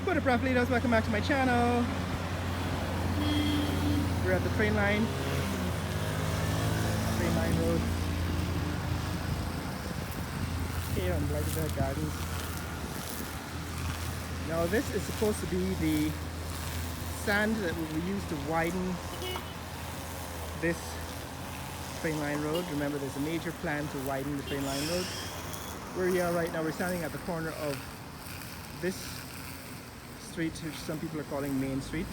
What up, rough leaders? Welcome back to my channel. We're at the train line road here on Blighted Gardens. Now this is supposed to be the sand that will be used to widen this train line road. Remember, there's a major plan to widen the train line road. Where we are right now, we're standing at the corner of this street, which some people are calling Main Street.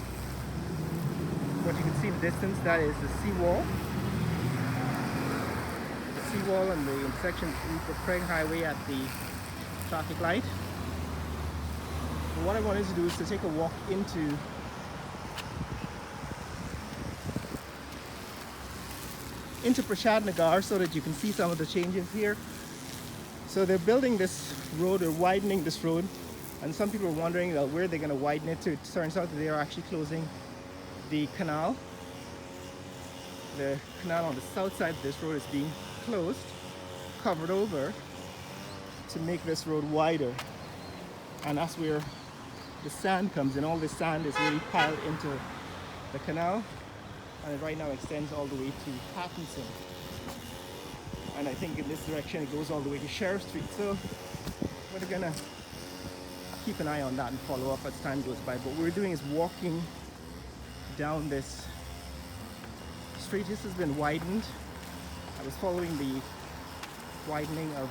What you can see in the distance, that is the seawall. The seawall and the intersection with the Craig Highway at the traffic light. But what I wanted to do is to take a walk into Prashad, Nagar, so that you can see some of the changes here. So they're building this road, they're widening this road, and some people are wondering where they're going to widen it to. It turns out that they are actually closing the canal. The canal on the south side of this road is being closed, covered over, to make this road wider. And that's where the sand comes in. All this sand is really piled into the canal, and it right now extends all the way to Pattinson. And I think in this direction it goes all the way to Sheriff Street. So we're gonna keep an eye on that and follow up as time goes by. But what we're doing is walking down this street. This has been widened. I was following the widening of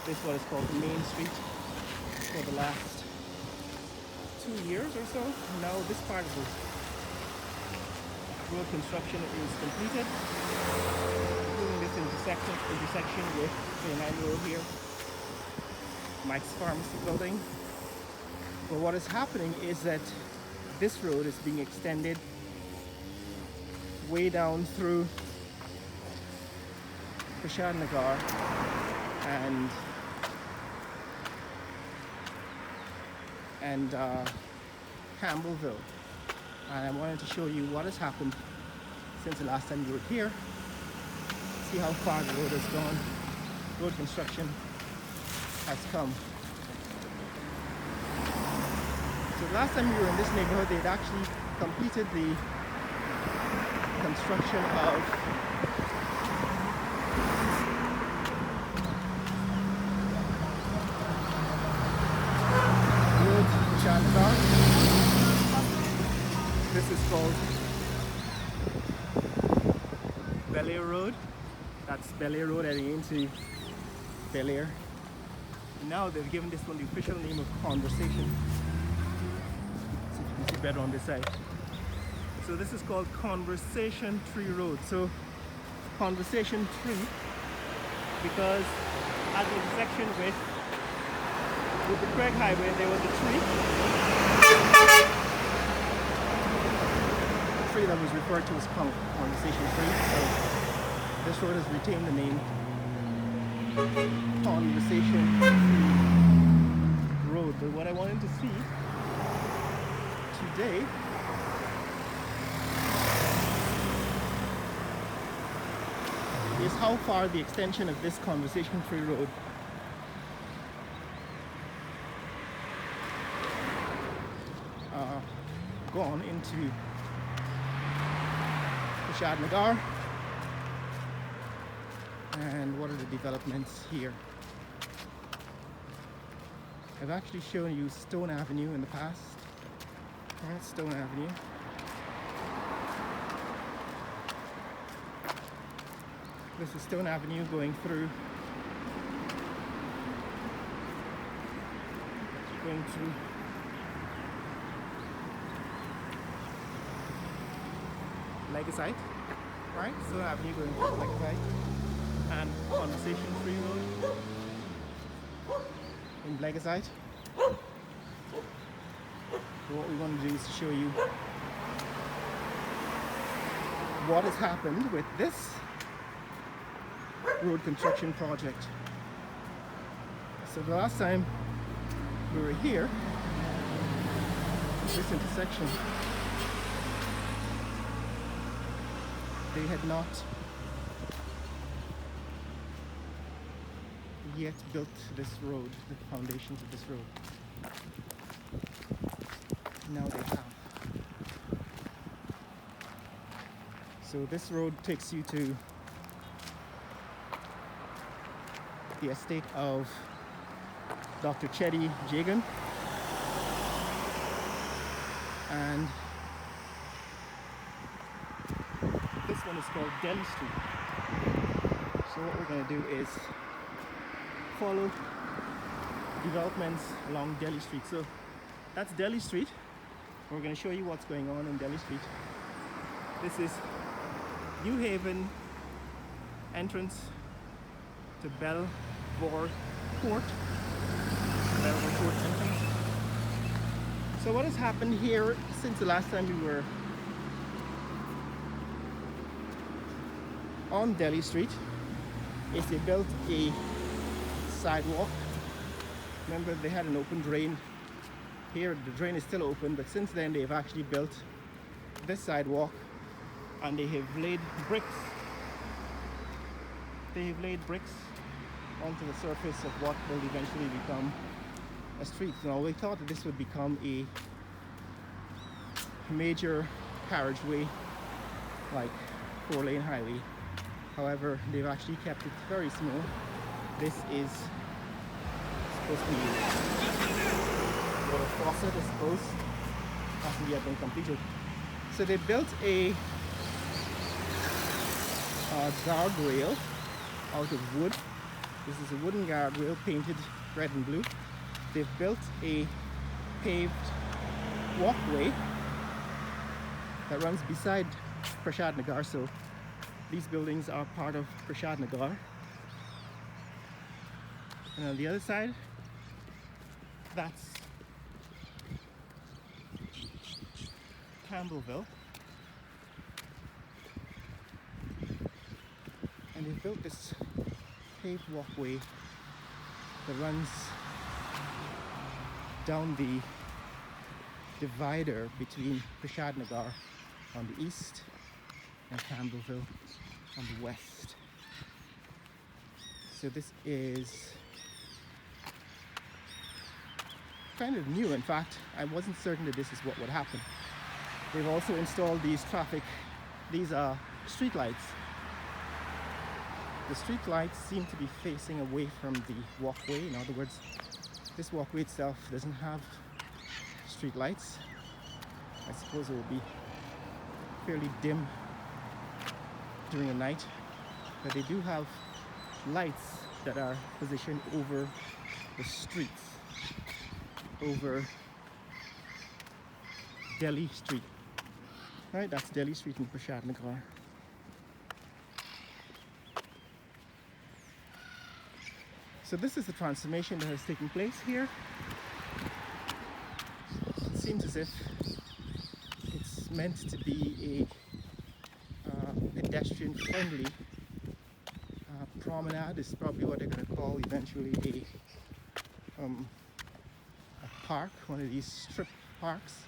this, what is called Main Street, for the last 2 years or so. Now this part of the road construction is completed. Doing this intersection with the Train Road here, Mike's Pharmacy building. But what is happening is that this road is being extended way down through Prashad, Nagar and Campbellville. And I wanted to show you what has happened since the last time you were here. See how far the road has gone. Road construction has come. So the last time we were in this neighborhood, they had actually completed the construction of road to Nagar. This is called Ville Road. That's Ville Road heading into Bel Air. Now they've given this one the official name of Conversation. So you can see better on this side. So this is called Conversation Tree Road. So Conversation Tree, because at the intersection with the Craig Highway there was a tree that was referred to as Conversation Tree. So this road has retained the name Conversation Road. But what I wanted to see today is how far the extension of this Conversation Tree Road gone into Prashad, Nagar, and what are the developments here. I've actually shown you Stone Avenue in the past. That's Stone Avenue. This is Stone Avenue going through Legasite, right? Stone Avenue going through Legasite, and Conversation Tree Road in Legasite. So what we want to do is to show you what has happened with this road construction project. So the last time we were here, this intersection, they had not yet built this road, the foundations of this road. now they have. So this road takes you to the estate of Dr. Chetty Jagan, and this one is called Delhi Street. So what we're going to do is follow developments along Delhi Street. So that's Delhi Street. We're going to show you what's going on in Delhi Street. This is New Haven entrance to Belvoir Court. Belvoir Court entrance. So what has happened here since the last time we were on Delhi Street is they built a sidewalk. Remember, they had an open drain here. The drain is still open, but since then they've actually built this sidewalk, and they have laid bricks. They have laid bricks onto the surface of what will eventually become a street. Now, we thought that this would become a major carriageway, like 4-lane highway. However, they've actually kept it very small. This is supposed to be water faucet, I suppose. Hasn't yet been completed. So they built a guardrail out of wood. This is a wooden guardrail painted red and blue. They've built a paved walkway that runs beside Prashad Nagar. So these buildings are part of Prashad Nagar. And on the other side, that's Campbellville. And they built this paved walkway that runs down the divider between Prashad Nagar on the east and Campbellville on the west. So this is kind of new. In fact, I wasn't certain that this is what would happen. They've also installed these street lights. The street lights seem to be facing away from the walkway. In other words, this walkway itself doesn't have street lights. I suppose it will be fairly dim during the night, but they do have lights that are positioned over the streets, over Delhi Street. Right, that's Delhi Street in Prashad Nagar. So this is the transformation that has taken place here. It seems as if it's meant to be a pedestrian-friendly promenade. Is probably what they're going to call eventually a park, one of these strip parks,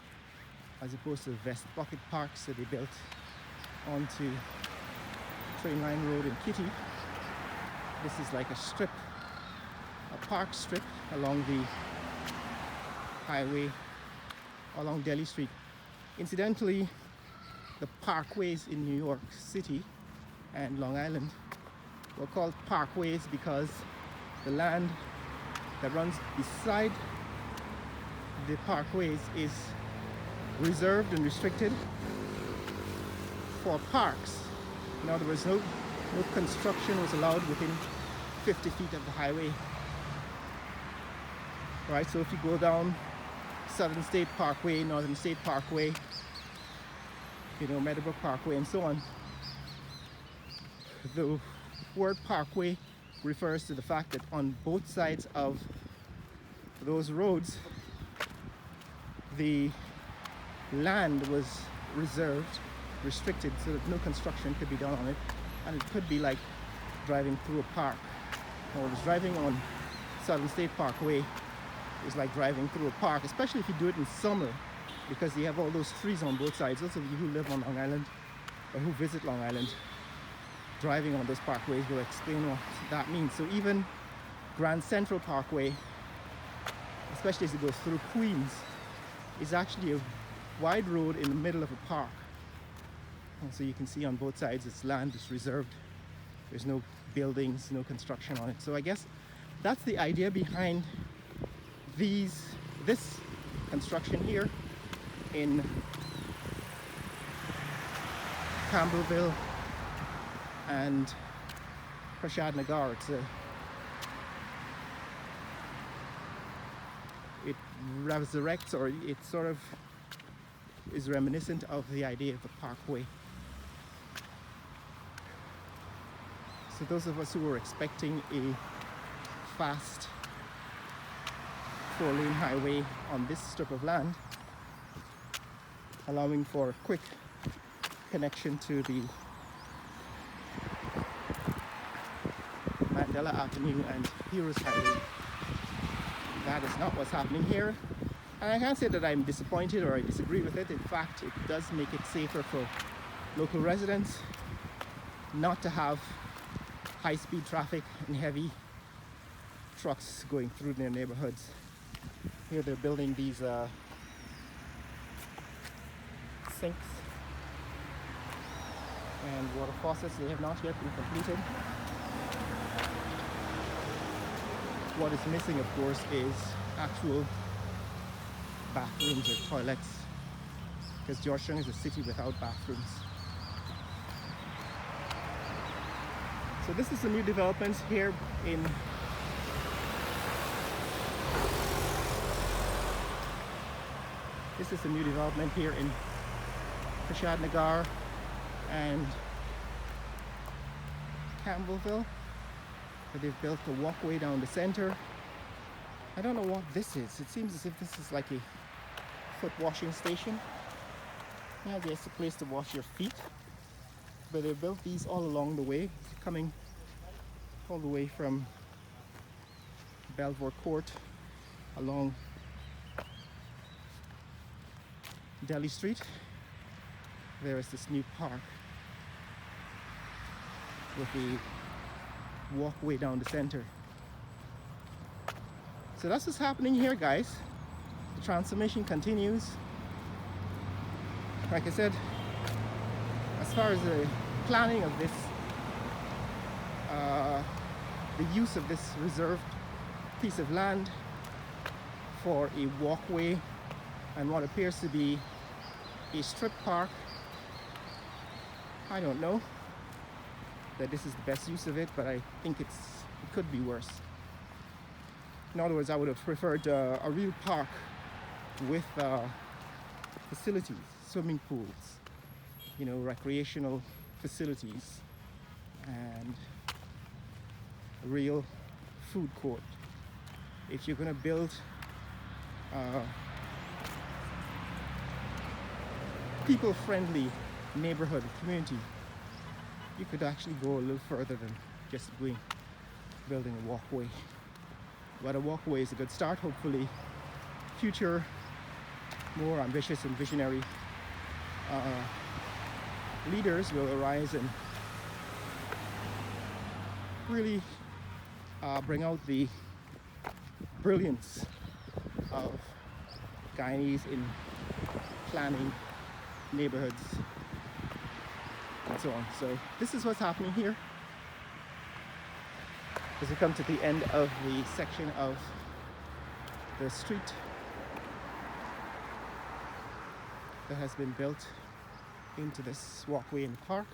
as opposed to the vest bucket parks that they built onto Train Line Road in Kitty. This is like a strip, a park strip along the highway, along Delhi Street. Incidentally, the parkways in New York City and Long Island were called parkways because the land that runs beside the parkways is reserved and restricted for parks. In other words, no construction was allowed within 50 feet of the highway. Right, so if you go down Southern State Parkway, Northern State Parkway, Meadowbrook Parkway and so on, the word parkway refers to the fact that on both sides of those roads the land was reserved, restricted, so that no construction could be done on it, and it could be like driving through a park. Or driving on Southern State Parkway is like driving through a park, especially if you do it in summer, because you have all those trees on both sides. Those of you who live on Long Island or who visit Long Island, driving on those parkways will explain what that means. So even Grand Central Parkway, especially as it goes through Queens, is actually a wide road in the middle of a park. And so you can see on both sides it's land, it's reserved. There's no buildings, no construction on it. So I guess that's the idea behind this construction here in Campbellville and Prashad Nagar. It resurrects, or it sort of is reminiscent of the idea of a parkway. So those of us who were expecting a fast 4-lane highway on this strip of land, allowing for a quick connection to the Mandela Avenue and Heroes Highway, that is not what's happening here. And I can't say that I'm disappointed or I disagree with it. In fact, it does make it safer for local residents not to have high-speed traffic and heavy trucks going through their neighborhoods. Here they're building these sinks and water faucets. They have not yet been completed. What is missing, of course, is actual bathrooms or toilets, because Georgetown is a city without bathrooms. So this is a new development here in Prashad Nagar and Campbellville, where they've built a walkway down the center. I don't know what this is. It seems as if this is like a foot washing station. Yeah, I guess a place to wash your feet. But they've built these all along the way, coming all the way from Belvoir Court along Delhi Street. There is this new park with a walkway down the center. So that's what's happening here, guys. The transformation continues. Like I said, as far as the planning of this, the use of this reserved piece of land for a walkway and what appears to be a strip park, I don't know that this is the best use of it, but I think it could be worse. In other words, I would have preferred a real park with facilities, swimming pools, you know, recreational facilities, and a real food court. If you're going to build people-friendly neighborhood community, you could actually go a little further than just building a walkway. But a walkway is a good start. Hopefully future more ambitious and visionary leaders will arise and really bring out the brilliance of Guyanese in planning neighborhoods and so on. So this is what's happening here as we come to the end of the section of the street that has been built into this walkway in the park.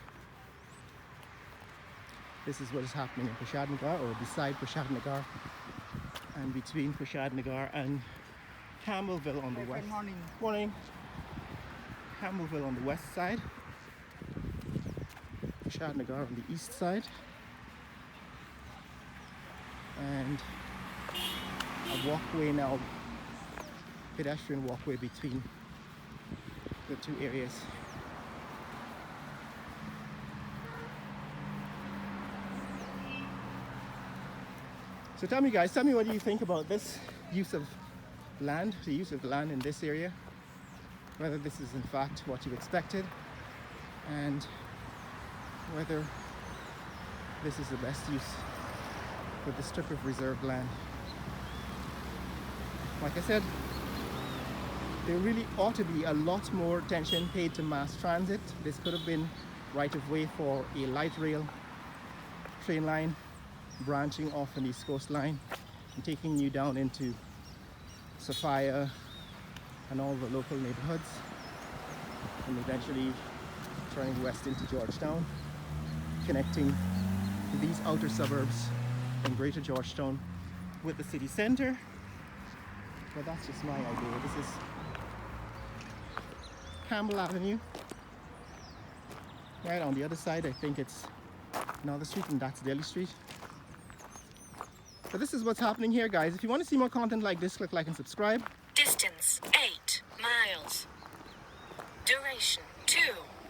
This is what is happening in Prashad Nagar, or beside Prashad Nagar, and between Prashad Nagar and Campbellville on the west. Morning. Campbellville on the west side, Prashad Nagar on the east side, and a walkway now, pedestrian walkway between the two areas. So tell me guys, what do you think about this use of land, the use of the land in this area? Whether this is in fact what you expected, and whether this is the best use for the strip of reserved land. Like I said, there really ought to be a lot more attention paid to mass transit. This could have been right of way for a light rail train line branching off an East Coast line and taking you down into Sophia and all the local neighborhoods, and eventually turning west into Georgetown, connecting these outer suburbs in Greater Georgetown with the city center. But that's just my idea. This is Campbell Avenue. Right on the other side, I think it's another street, and that's Delhi Street. But this is what's happening here, guys. If you want to see more content like this, click like and subscribe. Distance 8 miles. Duration 2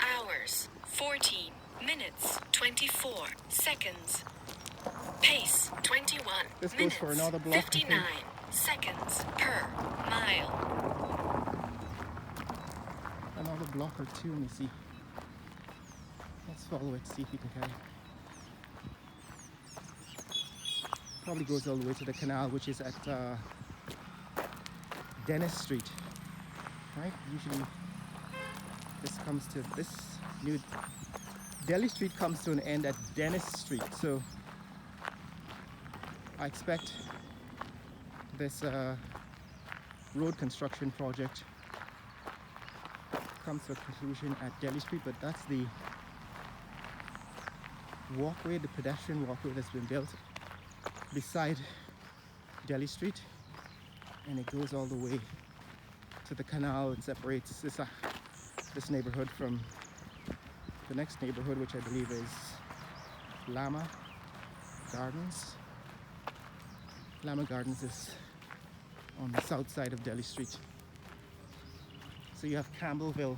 hours 14 minutes 24 seconds. Pace 21 This goes minutes for another block, 59 seconds per mile. Another block or two, let me see. Let's follow it, see if we can kind of... Probably goes all the way to the canal, which is at Dennis Street, right? Usually this comes to this new Delhi Street comes to an end at Dennis Street, so I expect this road construction project comes to a conclusion at Delhi Street. But that's the walkway, the pedestrian walkway that's been built beside Delhi Street, and it goes all the way to the canal and separates this neighborhood from the next neighborhood, which I believe is Lama Gardens. Lama Gardens is on the south side of Delhi Street. So you have Campbellville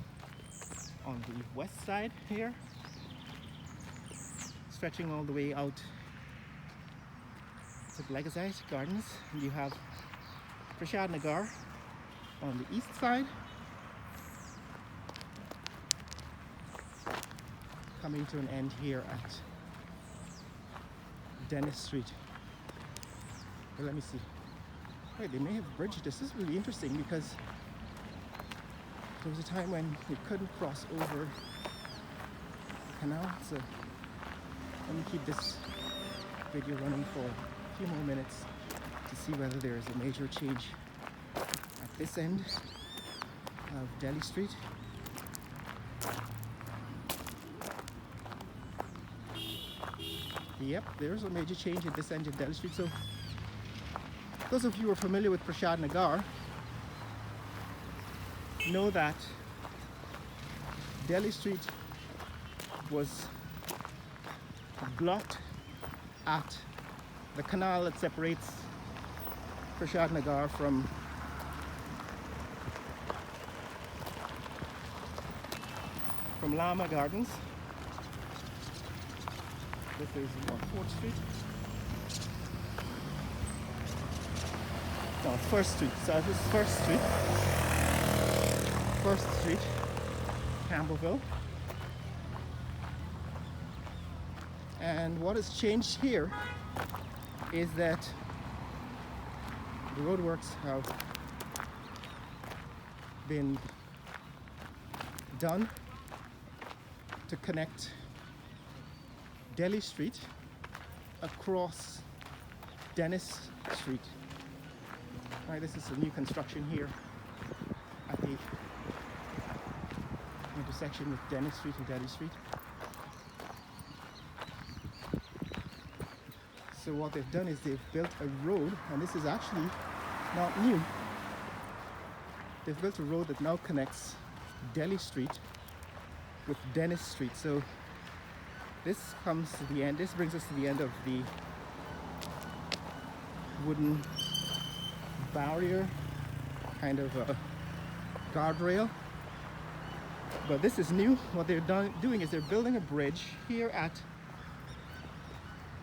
on the west side here, stretching all the way out to Glycosite Gardens, and you have Prashad Nagar on the east side, coming to an end here at Dennis Street. But let me see. Wait, they may have bridged this. This is really interesting because there was a time when you couldn't cross over the canal. So let me keep this video running for a few more minutes to see whether there is a major change at this end of Delhi Street. Yep, there's a major change at this end of Delhi Street. So those of you who are familiar with Prashad Nagar know that Delhi Street was blocked at the canal that separates Prashad Nagar from Lama Gardens. This is what, 4th Street? No, it's 1st Street. So this is 1st Street. 1st Street, Campbellville. And what has changed here is that the roadworks have been done to connect Delhi Street across Dennis Street. Right, this is a new construction here at the intersection with Dennis Street and Delhi Street. So what they've done is they've built a road, and this is actually not new. They've built a road that now connects Delhi Street with Dennis Street. So this comes to the end, this brings us to the end of the wooden barrier, kind of a guardrail. But this is new. What they're doing is they're building a bridge here at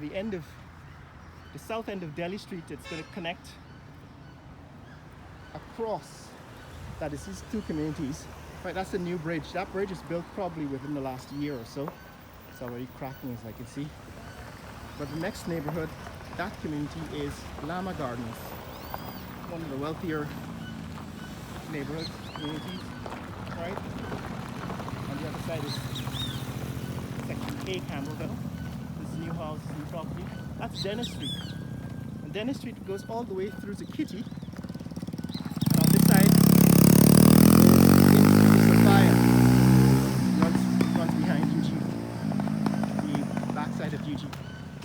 the end of the south end of Delhi Street. It's going to connect across, that is these two communities. Right, that's a new bridge. That bridge is built probably within the last year or so. It's already cracking, as I can see. But the next neighborhood, that community, is Lama Gardens, one of the wealthier neighborhoods, communities, right? On the other side is section K, Campbellville. This new house, new property. That's Dennis Street. And Dennis Street goes all the way through to Kitty. And on this side goes into Sophia. Runs behind UG, the backside of UG.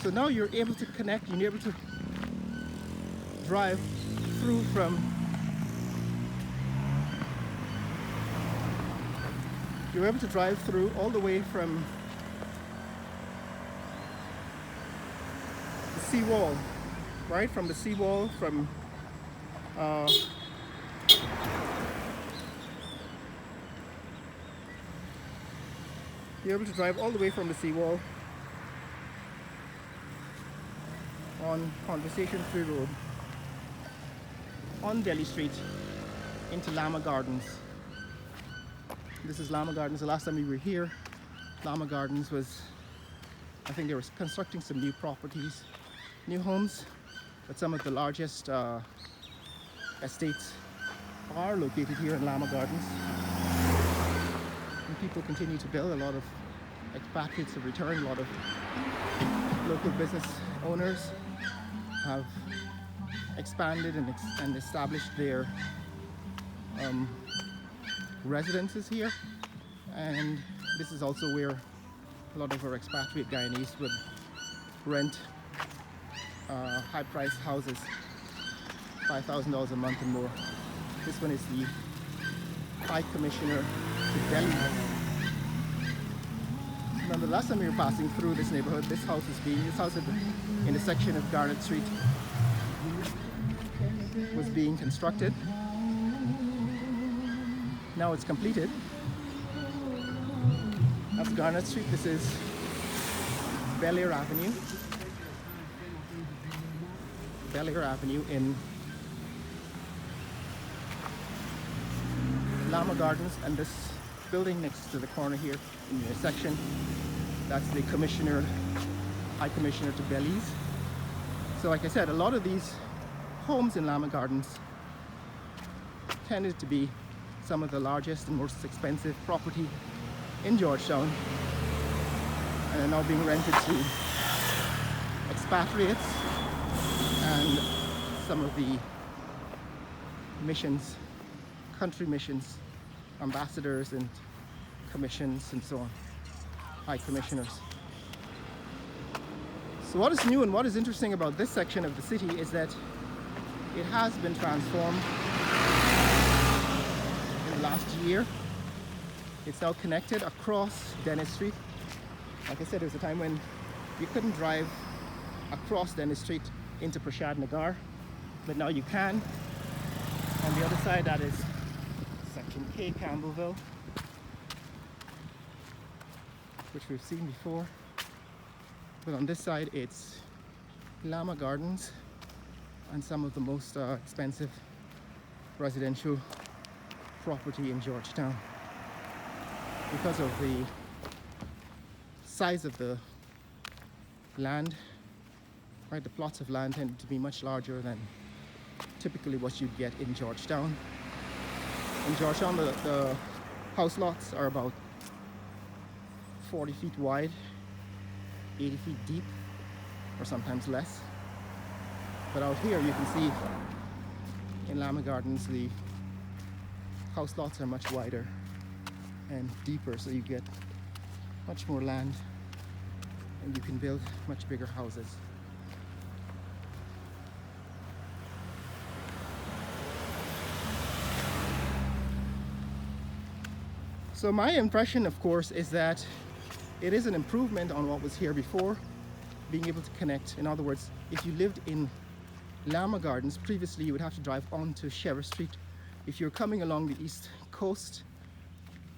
So now you're able to connect, you're able to drive through from all the way from the seawall, right? From the seawall, from you're able to drive all the way from the seawall on Conversation Free Road on Delhi Street into Lama Gardens. This is Lama Gardens. The last time we were here, Lama Gardens was, I think they were constructing some new properties, new homes, but some of the largest estates are located here in Lama Gardens. And people continue to build. A lot of expatriates have returned. A lot of local business owners have expanded and established their residences here. And this is also where a lot of our expatriate Guyanese would rent high-priced houses, $5,000 a month and more. This one is the High Commissioner to Delhi. Now, the last time we were passing through this neighborhood, this house in the section of Garnet Street was being constructed. Now it's completed. That's Garnet Street. This is Ville Avenue. Ville Avenue in Lama Gardens, and this building next to the corner here in the section, that's the High Commissioner to Belize. So like I said, a lot of these homes in Lama Gardens tended to be some of the largest and most expensive property in Georgetown, and are now being rented to expatriates and some of the missions, country missions, ambassadors and commissions and so on, high commissioners. So what is new and what is interesting about this section of the city is that it has been transformed in the last year. It's now connected across Dennis Street. Like I said, there was a time when you couldn't drive across Dennis Street into Prashad, Nagar, but now you can. On the other side, that is Section K, Campbellville, which we've seen before. But on this side, it's Lama Gardens and some of the most expensive residential property in Georgetown. Because of the size of the land, right? The plots of land tend to be much larger than typically what you'd get in Georgetown. In Georgetown, the house lots are about 40 feet wide, 80 feet deep, or sometimes less. But out here you can see in Lama Gardens the house lots are much wider and deeper, so you get much more land and you can build much bigger houses. So my impression, of course, is that it is an improvement on what was here before, being able to connect. In other words, if you lived in Lama Gardens, previously you would have to drive onto Sheriff Street. If you're coming along the east coast,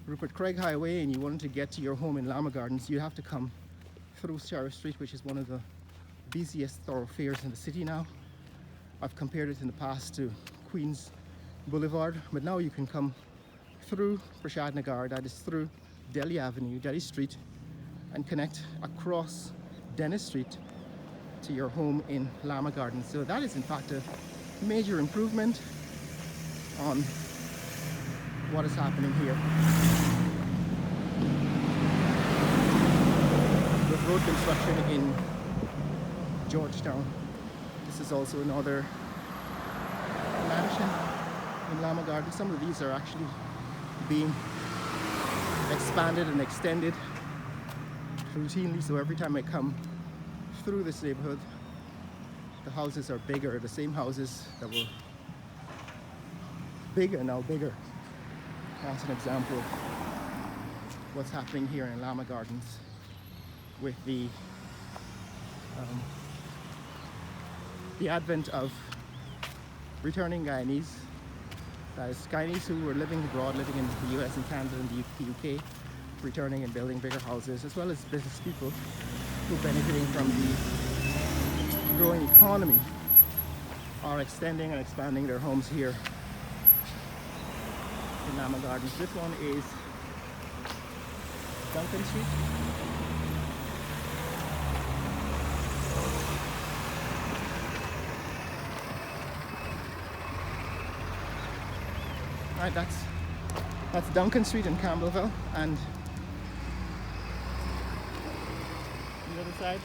Rupert Craig Highway, and you wanted to get to your home in Lama Gardens, you have to come through Sheriff Street, which is one of the busiest thoroughfares in the city now. I've compared it in the past to Queens Boulevard, but now you can come through Prashad Nagar, that is through Delhi Avenue, Delhi Street, and connect across Dennis Street to your home in Lama Gardens. So that is in fact a major improvement on what is happening here with road construction in Georgetown. This is also another mansion in Lama Garden. Some of these are actually being expanded and extended routinely, so every time I come through this neighborhood, the houses are bigger. The same houses that were bigger now bigger. That's an example of what's happening here in Lama Gardens with the advent of returning Guyanese. That is, Guyanese who were living abroad, living in the US and Canada and the UK, returning and building bigger houses, as well as business people who are benefiting from the growing economy are extending and expanding their homes here in Lama Gardens. This one is Duncan Street. Right, that's Duncan Street in Campbellville, and the other side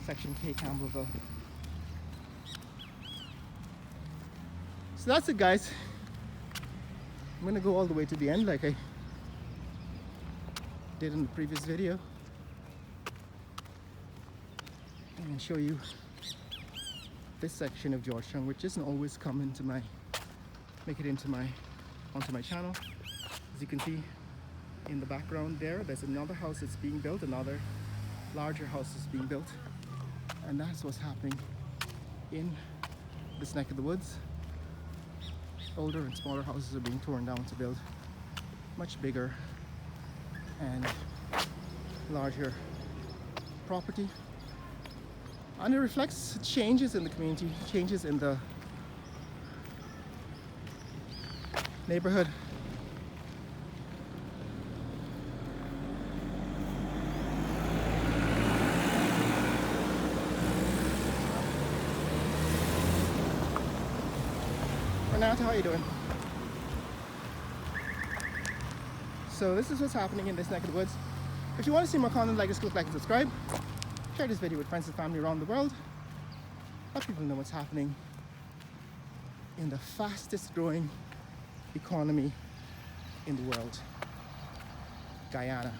Section K, Campbellville. So that's it, guys. I'm gonna go all the way to the end like I did in the previous video and show you this section of Georgetown, which doesn't always come into onto my channel. As you can see in the background there's another house that's being built, another larger house is being built, and that's what's happening in this neck of the woods. Older and smaller houses are being torn down to build much bigger and larger property, and it reflects changes in the community, changes in the neighborhood. Renata, how are you doing? So this is what's happening in this neck of the woods. If you want to see more content like this, click like and subscribe. Share this video with friends and family around the world. Let people know what's happening in the fastest growing economy in the world, Guyana.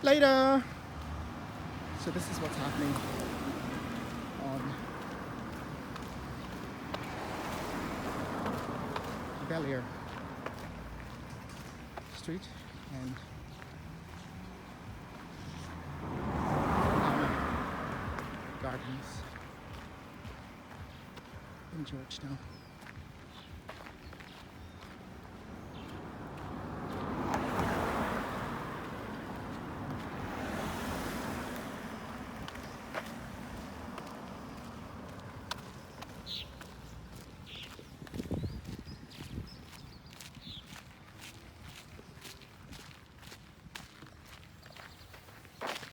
Later! So this is what's happening on Bel-Air Street and Lama Gardens in Georgetown.